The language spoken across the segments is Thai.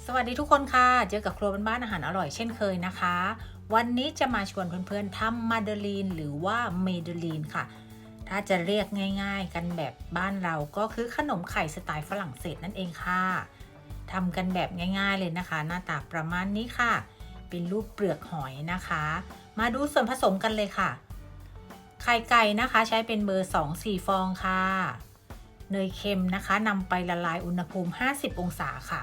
สวัสดีทุกคนค่ะเจอกับครัวบ้านๆอาหารอร่อยเช่นเคยนะคะวันนี้จะมาชวนเพื่อนๆทำมาเดลีนหรือว่าเมเดลีนค่ะถ้าจะเรียกง่ายๆกันแบบบ้านเราก็คือขนมไข่สไตล์ฝรั่งเศสนั่นเองค่ะทำกันแบบง่ายๆเลยนะคะหน้าตาประมาณนี้ค่ะเป็นรูปเปลือกหอยนะคะมาดูส่วนผสมกันเลยค่ะไข่ไก่นะคะใช้เป็นเบอร์2-4ฟองค่ะเนยเค็มนะคะนำไปละลายอุณหภูมิ50องศาค่ะ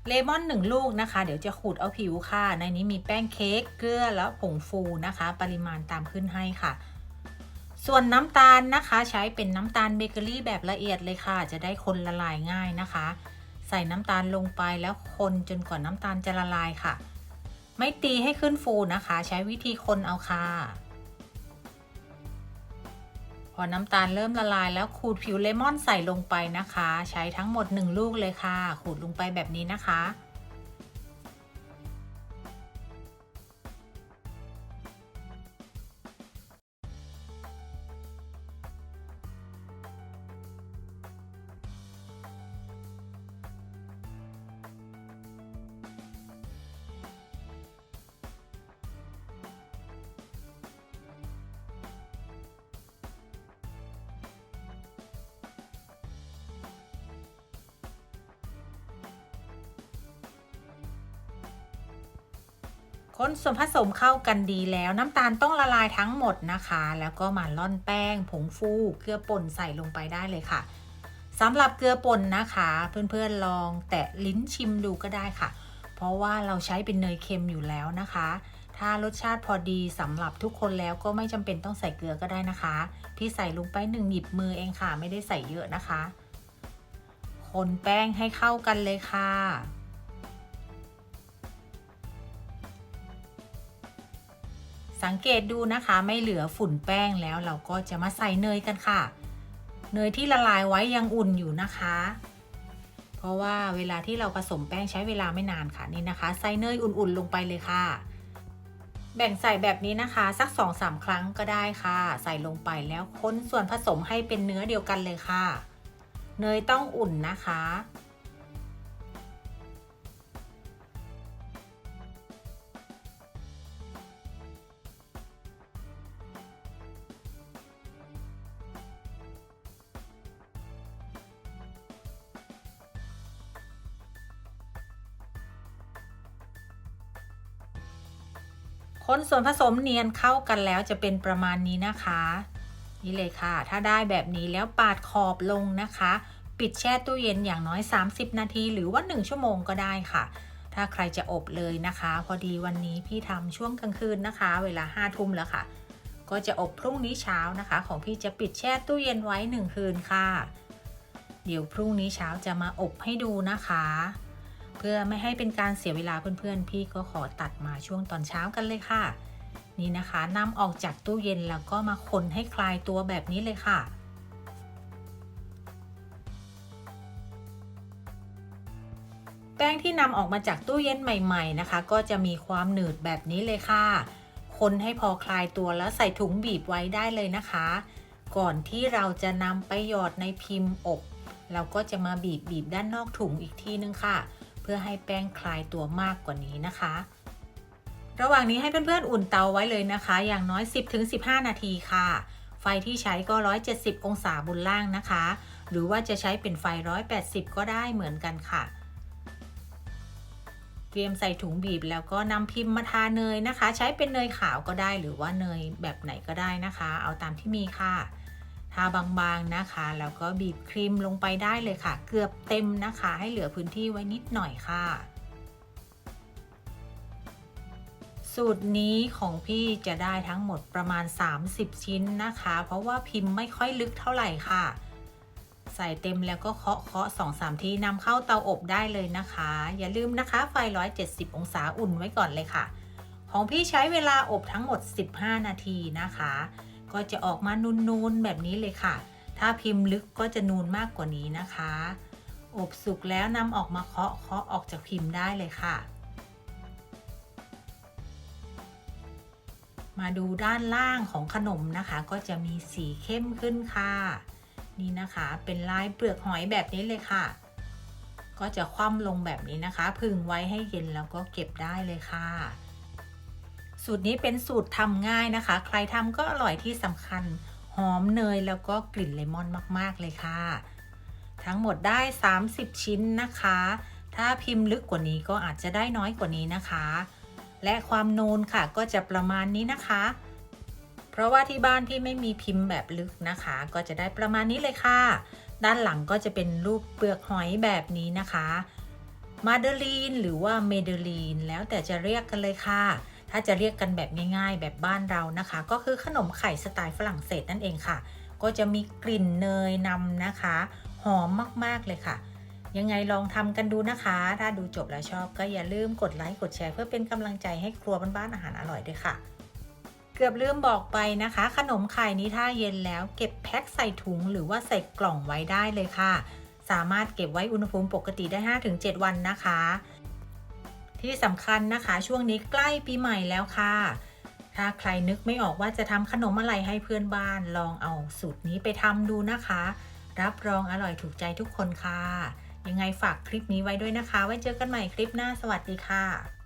เลมอน1ลูกนะคะเดี๋ยวจะขูดเอาผิวค่ะในนี้มีแป้งเค้กเกลือแล้วผงฟูนะคะปริมาณตามขึ้นให้ค่ะส่วนน้ำตาลนะคะใช้เป็นน้ำตาลเบเกอรี่แบบละเอียดเลยค่ะจะได้คนละลายง่ายนะคะใส่น้ำตาลลงไปแล้วคนจนกว่าน้ำตาลจะละลายค่ะไม่ตีให้ขึ้นฟูนะคะใช้วิธีคนเอาค่ะพอน้ำตาลเริ่มละลายแล้วขูดผิวเลมอนใส่ลงไปนะคะใช้ทั้งหมด1ลูกเลยค่ะขูดลงไปแบบนี้นะคะ คนส่วนผสมเข้ากันดีแล้วน้ำตาลต้องละลายทั้งหมดนะคะแล้วก็มาล่อนแป้งผงฟูเกลือป่นใส่ลงไปได้เลยค่ะสำหรับเกลือป่นนะคะเพื่อนๆลองแตะลิ้นชิมดูก็ได้ค่ะเพราะว่าเราใช้เป็นเนยเค็มอยู่แล้วนะคะถ้ารสชาติพอดีสำหรับทุกคนแล้วก็ไม่จำเป็นต้องใส่เกลือก็ได้นะคะพี่ใส่ลงไป1หยิบมือเองค่ะไม่ได้ใส่เยอะนะคะคนแป้งให้เข้ากันเลยค่ะ สังเกตดูนะคะไม่เหลือฝุ่นแป้งแล้วเราก็จะมาใส่เนยกันค่ะเนยที่ละลายไว้ยังอุ่นอยู่นะคะเพราะว่าเวลาที่เราผสมแป้งใช้เวลาไม่นานค่ะนี่นะคะใส่เนยอุ่นๆลงไปเลยค่ะแบ่งใส่แบบนี้นะคะสัก2-3ครั้งก็ได้ค่ะใส่ลงไปแล้วคนส่วนผสมให้เป็นเนื้อเดียวกันเลยค่ะเนยต้องอุ่นนะคะ คนส่วนผสมเนียนเข้ากันแล้วจะเป็นประมาณนี้นะคะนี่เลยค่ะถ้าได้แบบนี้แล้วปาดขอบลงนะคะปิดแช่ตู้เย็นอย่างน้อย30นาทีหรือว่า1ชั่วโมงก็ได้ค่ะถ้าใครจะอบเลยนะคะพอดีวันนี้พี่ทำช่วงกลางคืนนะคะเวลา5ทุ่มแล้วค่ะก็จะอบพรุ่งนี้เช้านะคะของพี่จะปิดแช่ตู้เย็นไว้1คืนค่ะเดี๋ยวพรุ่งนี้เช้าจะมาอบให้ดูนะคะเพื่อไม่ให้เป็นการเสียเวลาเพื่อนๆพี่ก็ขอตัดมาช่วงตอนเช้ากันเลยค่ะนี่นะคะนำออกจากตู้เย็นแล้วก็มาคนให้คลายตัวแบบนี้เลยค่ะแป้งที่นำออกมาจากตู้เย็นใหม่ๆนะคะก็จะมีความหนืดแบบนี้เลยค่ะคนให้พอคลายตัวแล้วใส่ถุงบีบไว้ได้เลยนะคะก่อนที่เราจะนำไปหยอดในพิมพ์อบเราก็จะมาบีบด้านนอกถุงอีกทีนึงค่ะเพื่อให้แป้งคลายตัวมากกว่านี้นะคะระหว่างนี้ให้เพื่อนๆอุ่นเตาไว้เลยนะคะอย่างน้อย 10-15 นาทีค่ะไฟที่ใช้ก็170องศาบนล่างนะคะหรือว่าจะใช้เป็นไฟ180ก็ได้เหมือนกันค่ะเตรียมใส่ถุงบีบแล้วก็นำพิมพ์มาทาเนยนะคะใช้เป็นเนยขาวก็ได้หรือว่าเนยแบบไหนก็ได้นะคะเอาตามที่มีค่ะทาบางๆนะคะแล้วก็บีบครีมลงไปได้เลยค่ะเกือบเต็มนะคะให้เหลือพื้นที่ไว้นิดหน่อยค่ะสูตรนี้ของพี่จะได้ทั้งหมดประมาณ30ชิ้นนะคะเพราะว่าพิมพ์ไม่ค่อยลึกเท่าไหร่ค่ะใส่เต็มแล้วก็เคาะ2-3ทีนำเข้าเตาอบได้เลยนะคะอย่าลืมนะคะไฟ170องศาอุ่นไว้ก่อนเลยค่ะของพี่ใช้เวลาอบทั้งหมด15นาทีนะคะก็จะออกมานูนๆแบบนี้เลยค่ะถ้าพิมพ์ลึกก็จะนูนมากกว่านี้นะคะอบสุกแล้วนำออกมาเคาะออกจากพิมพ์ได้เลยค่ะ มาดูด้านล่างของขนมนะคะก็จะมีสีเข้มขึ้นค่ะนี่นะคะเป็นลายเปลือกหอยแบบนี้เลยค่ะ ก็จะคว่ำลงแบบนี้นะคะผึ่งไว้ให้เย็นแล้วก็เก็บได้เลยค่ะสูตรนี้เป็นสูตรทำง่ายนะคะใครทำก็อร่อยที่สำคัญหอมเนยแล้วก็กลิ่นเลมอนมากๆเลยค่ะทั้งหมดได้30ชิ้นนะคะถ้าพิมพ์ลึกกว่านี้ก็อาจจะได้น้อยกว่านี้นะคะและความนูนค่ะก็จะประมาณนี้นะคะเพราะว่าที่บ้านพี่ไม่มีพิมพ์แบบลึกนะคะก็จะได้ประมาณนี้เลยค่ะด้านหลังก็จะเป็นรูปเปลือกหอยแบบนี้นะคะมาเดลีนหรือว่าเมเดลีนแล้วแต่จะเรียกกันเลยค่ะถ้าจะเรียกกันแบบง่ายๆแบบบ้านเรานะคะก็คือขนมไข่สไตล์ฝรั่งเศสนั่นเองค่ะก็จะมีกลิ่นเนยนำนะคะหอมมากๆเลยค่ะยังไงลองทำกันดูนะคะถ้าดูจบแล้วชอบก็อย่าลืมกดไลค์กดแชร์เพื่อเป็นกำลังใจให้ครัวบ้านๆอาหารอร่อยด้วยค่ะเกือบลืมบอกไปนะคะขนมไข่นี้ถ้าเย็นแล้วเก็บแพ็คใส่ถุงหรือว่าใส่กล่องไว้ได้เลยค่ะสามารถเก็บไว้อุณหภูมิปกติได้ 5-7 วันนะคะที่สำคัญนะคะช่วงนี้ใกล้ปีใหม่แล้วค่ะถ้าใครนึกไม่ออกว่าจะทำขนมอะไรให้เพื่อนบ้านลองเอาสูตรนี้ไปทำดูนะคะรับรองอร่อยถูกใจทุกคนค่ะยังไงฝากคลิปนี้ไว้ด้วยนะคะไว้เจอกันใหม่คลิปหน้าสวัสดีค่ะ